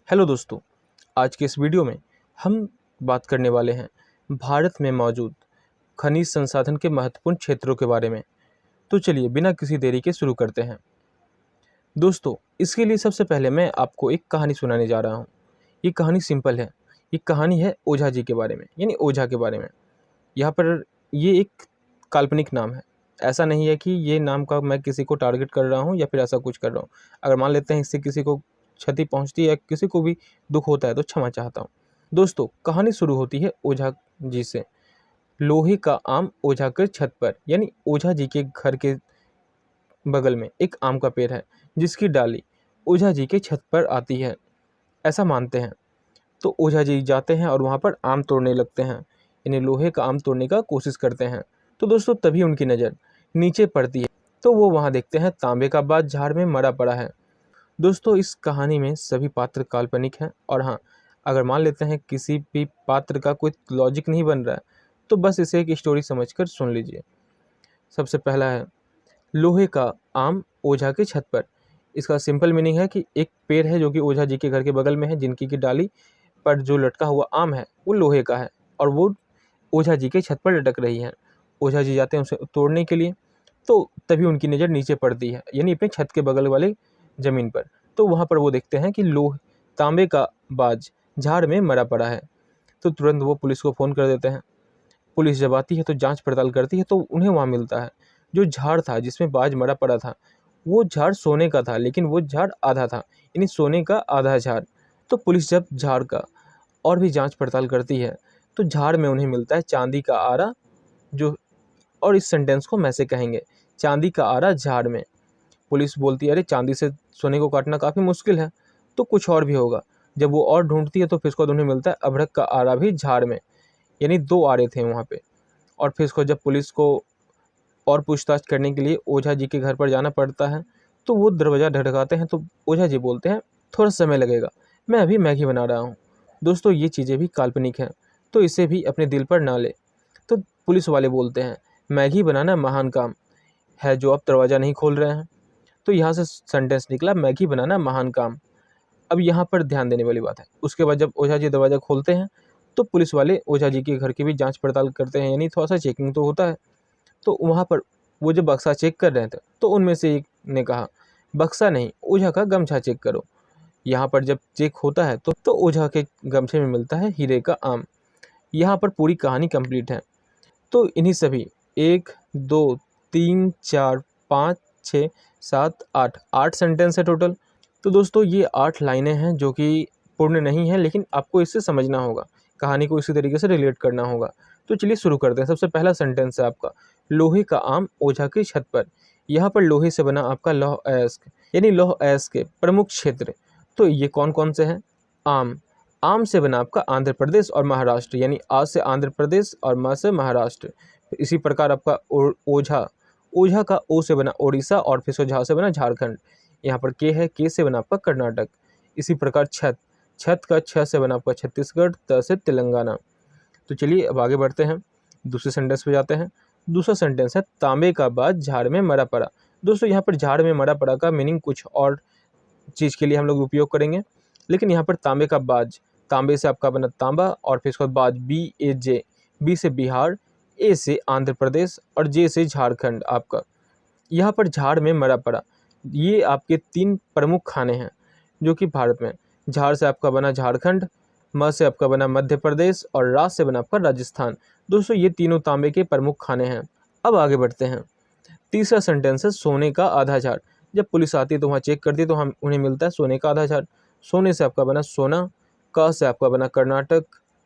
Hello दोस्तों, आज के इस वीडियो में हम बात करने वाले हैं भारत में मौजूद खनिज संसाधन के महत्वपूर्ण क्षेत्रों के बारे में। तो चलिए बिना किसी देरी के शुरू करते हैं। दोस्तों, इसके लिए सबसे पहले मैं आपको एक कहानी सुनाने जा रहा हूँ। ये कहानी सिंपल है। ये कहानी है ओझा जी के बारे में, यानी ओझा के बारे में। यहाँ पर ये एक काल्पनिक नाम है। ऐसा नहीं है कि ये नाम का मैं किसी को टारगेट कर रहा हूँ या फिर ऐसा कुछ कर रहा हूँ। अगर मान लेते हैं इससे किसी को क्षति पहुँचती है या किसी को भी दुख होता है तो क्षमा चाहता हूँ। दोस्तों, कहानी शुरू होती है ओझा जी से। लोहे का आम ओझा के छत पर, यानी ओझा जी के घर के बगल में एक आम का पेड़ है जिसकी डाली ओझा जी के छत पर आती है, ऐसा मानते हैं। तो ओझा जी जाते हैं और वहाँ पर आम तोड़ने लगते हैं, यानी लोहे का आम तोड़ने का कोशिश करते हैं। तो दोस्तों, तभी उनकी नज़र नीचे पड़ती है तो वो वहाँ देखते हैं तांबे का बाज झाड़ में मरा पड़ा है। दोस्तों, इस कहानी में सभी पात्र काल्पनिक हैं और हाँ, अगर मान लेते हैं किसी भी पात्र का कोई लॉजिक नहीं बन रहा है तो बस इसे एक स्टोरी समझकर सुन लीजिए। सबसे पहला है लोहे का आम ओझा के छत पर। इसका सिंपल मीनिंग है कि एक पेड़ है जो कि ओझा जी के घर के बगल में है, जिनकी की डाली पर जो लटका हुआ आम है वो लोहे का है और वो ओझा जी के छत पर लटक रही है। ओझा जी जाते हैं उसे तोड़ने के लिए, तो तभी उनकी नज़र नीचे पड़ती है, यानी अपने छत के बगल वाले ज़मीन पर। तो वहाँ पर वो देखते हैं कि लोह तांबे का बाज झाड़ में मरा पड़ा है। तो तुरंत वो पुलिस को फ़ोन कर देते हैं। पुलिस जब आती है तो जांच पड़ताल करती है तो उन्हें वहाँ मिलता है जो झाड़ था जिसमें बाज मरा पड़ा था, वो झाड़ सोने का था, लेकिन वो झाड़ आधा था, यानी सोने का आधा झाड़। तो पुलिस जब झाड़ का और भी जांच पड़ताल करती है तो झाड़ में उन्हें मिलता है चांदी का आरा, जो और इस सेंटेंस को मैं से कहेंगे, चांदी का आरा झाड़ में। पुलिस बोलती है अरे चांदी से सोने को काटना काफ़ी मुश्किल है, तो कुछ और भी होगा। जब वो और ढूंढती है तो फिर उसको उन्हें मिलता है अभ्रक का आरा भी झाड़ में, यानी 2 आरे थे वहाँ पे। और फिर इसको जब पुलिस को और पूछताछ करने के लिए ओझा जी के घर पर जाना पड़ता है तो वो दरवाज़ा धड़काते हैं। तो ओझा जी बोलते हैं थोड़ा समय लगेगा, मैं अभी मैगी बना रहा हूँ। दोस्तों, ये चीज़ें भी काल्पनिक हैं तो इसे भी अपने दिल पर ना ले। तो पुलिस वाले बोलते हैं मैगी बनाना महान काम है जो आप दरवाज़ा नहीं खोल रहे हैं। तो यहाँ से सेंटेंस निकला मैगी बनाना महान काम। अब यहाँ पर ध्यान देने वाली बात है, उसके बाद जब ओझा जी दरवाज़ा खोलते हैं तो पुलिस वाले ओझा जी के घर की भी जांच पड़ताल करते हैं, यानी थोड़ा सा चेकिंग तो होता है। तो वहाँ पर वो जब बक्सा चेक कर रहे थे तो उनमें से एक ने कहा बक्सा नहीं, ओझा का गमछा चेक करो। यहाँ पर जब चेक होता है तो ओझा के गमछे में मिलता है हीरे का आम। यहाँ पर पूरी कहानी कंप्लीट है। तो इन्हीं सभी 1 2 3 4 5 6 7 8 8 सेंटेंस है टोटल। तो दोस्तों, ये 8 लाइनें हैं जो कि पूर्ण नहीं है, लेकिन आपको इससे समझना होगा, कहानी को इसी तरीके से रिलेट करना होगा। तो चलिए शुरू करते हैं। सबसे पहला सेंटेंस है आपका लोहे का आम ओझा की छत पर। यहाँ पर लोहे से बना आपका लौह अयस्क, यानी लौह अयस्क के प्रमुख क्षेत्र। तो ये कौन कौन से हैं? आम, आम से बना आपका आंध्र प्रदेश और महाराष्ट्र, यानी आ से आंध्र प्रदेश और म से महाराष्ट्र। इसी प्रकार आपका ओझा, ओझा का ओ से बना ओडिशा और फिर से झा से बना झारखंड। यहाँ पर के से बना आपका कर्नाटक। इसी प्रकार छत, छत का छ से बना आपका छत्तीसगढ़, त से तेलंगाना। तो चलिए अब आगे बढ़ते हैं, दूसरे सेंटेंस पे जाते हैं। दूसरा सेंटेंस है तांबे का बाज झाड़ में मरा पड़ा। दोस्तों, यहाँ पर झाड़ में मरा पड़ा का मीनिंग कुछ और चीज़ के लिए हम लोग उपयोग करेंगे, लेकिन यहाँ पर तांबे का बाज, तांबे से आपका बना तांबा और फिर उसके बाद बाज BAJ, बी से बिहार, ए से आंध्र प्रदेश और जे से झारखंड आपका। यहाँ पर झाड़ में मरा पड़ा, ये आपके 3 प्रमुख खाने हैं जो कि भारत में, झाड़ से आपका बना झारखंड, म से आपका बना मध्य प्रदेश और रा से बना आपका राजस्थान। दोस्तों, ये तीनों तांबे के प्रमुख खाने हैं। अब आगे बढ़ते हैं। तीसरा सेंटेंस है सोने का आधा झाड़। जब पुलिस आती है तो वहाँ चेक करती है तो हम उन्हें मिलता है सोने का आधा झाड़। सोने से आपका बना सोना, क से आपका बना कर्नाटक,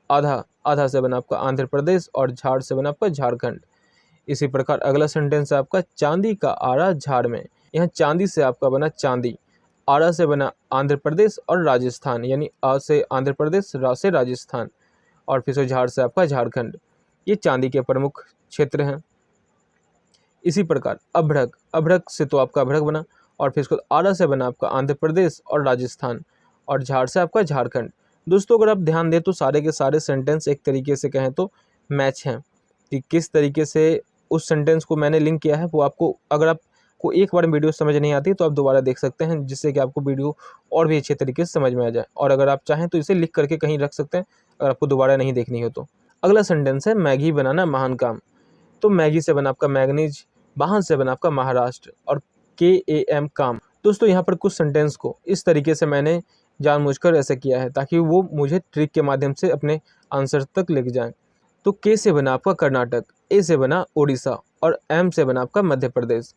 आधा, आधा से बना आपका आंध्र प्रदेश और झाड़ से बना आपका झारखंड। इसी प्रकार अगला सेंटेंस है आपका चांदी का आरा झाड़ में। यहाँ चांदी से आपका बना चांदी, आरा से बना आंध्र प्रदेश और राजस्थान, यानी आ से आंध्र प्रदेश, रा से राजस्थान और फिर से झाड़ से आपका झारखंड। ये चांदी के प्रमुख क्षेत्र हैं। इसी प्रकार अभ्रक, अभ्रक से तो आपका अभ्रक बना और फिर उसको आरा से बना आपका आंध्र प्रदेश और राजस्थान और झाड़ से आपका झारखंड। दोस्तों, अगर आप ध्यान दें तो सारे के सारे सेंटेंस एक तरीके से कहें तो मैच हैं, कि किस तरीके से उस सेंटेंस को मैंने लिंक किया है वो आपको, अगर आप आपको एक बार वीडियो समझ नहीं आती तो आप दोबारा देख सकते हैं, जिससे कि आपको वीडियो और भी अच्छे तरीके से समझ में आ जाए। और अगर आप चाहें तो इसे लिख करके कहीं रख सकते हैं, अगर आपको दोबारा नहीं देखनी हो तो। अगला सेंटेंस है मैगी बनाना महान काम। तो मैगी से बना आपका मैगनीज, वाहन से बना आपका महाराष्ट्र, और KAM काम। दोस्तों यहाँ पर कुछ सेंटेंस को इस तरीके से मैंने जानबूझकर ऐसा किया है ताकि वो मुझे ट्रिक के माध्यम से अपने आंसर तक लेके जाएं। तो K से बना आपका कर्नाटक, A से बना उड़ीसा, और M से बना आपका मध्य प्रदेश।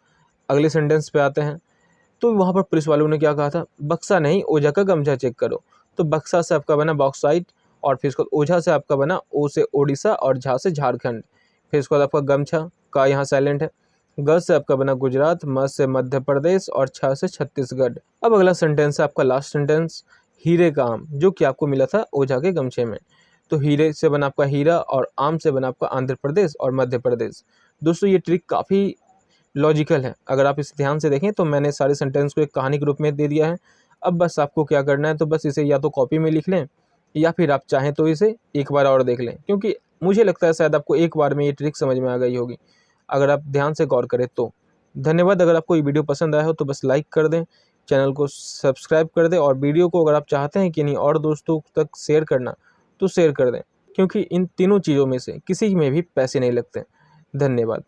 अगले सेंटेंस पे आते हैं। तो वहाँ पर पुलिस वालों ने क्या कहा था, बक्सा नहीं ओझा का गमछा चेक करो। तो बक्सा से आपका बना बॉक्साइट, और फिर इसको ओझा से आपका बना ओ से ओडिशा, और झा से झारखंड। फिर इसके बाद आपका गमछा का यहाँ साइलेंट है। ग से आपका बना गुजरात, म से मध्य प्रदेश, और छ से छत्तीसगढ़। अब अगला सेंटेंस है आपका लास्ट सेंटेंस, हीरे का आम, जो कि आपको मिला था ओझा के गमछे में। तो हीरे से बना आपका हीरा, और आम से बना आपका आंध्र प्रदेश और मध्य प्रदेश। दोस्तों ये ट्रिक काफ़ी लॉजिकल है, अगर आप इसे ध्यान से देखें तो मैंने सारे सेंटेंस को एक कहानी के रूप में दे दिया है। अब बस आपको क्या करना है, तो बस इसे या तो कॉपी में लिख लें, या फिर आप चाहें तो इसे एक बार और देख लें, क्योंकि मुझे लगता है शायद आपको एक बार में ये ट्रिक समझ में आ गई होगी, अगर आप ध्यान से गौर करें तो। धन्यवाद। अगर आपको ये वीडियो पसंद आया हो तो बस लाइक कर दें, चैनल को सब्सक्राइब कर दें, और वीडियो को अगर आप चाहते हैं कि नहीं और दोस्तों तक शेयर करना तो शेयर कर दें, क्योंकि इन तीनों चीज़ों में से किसी में भी पैसे नहीं लगते। धन्यवाद।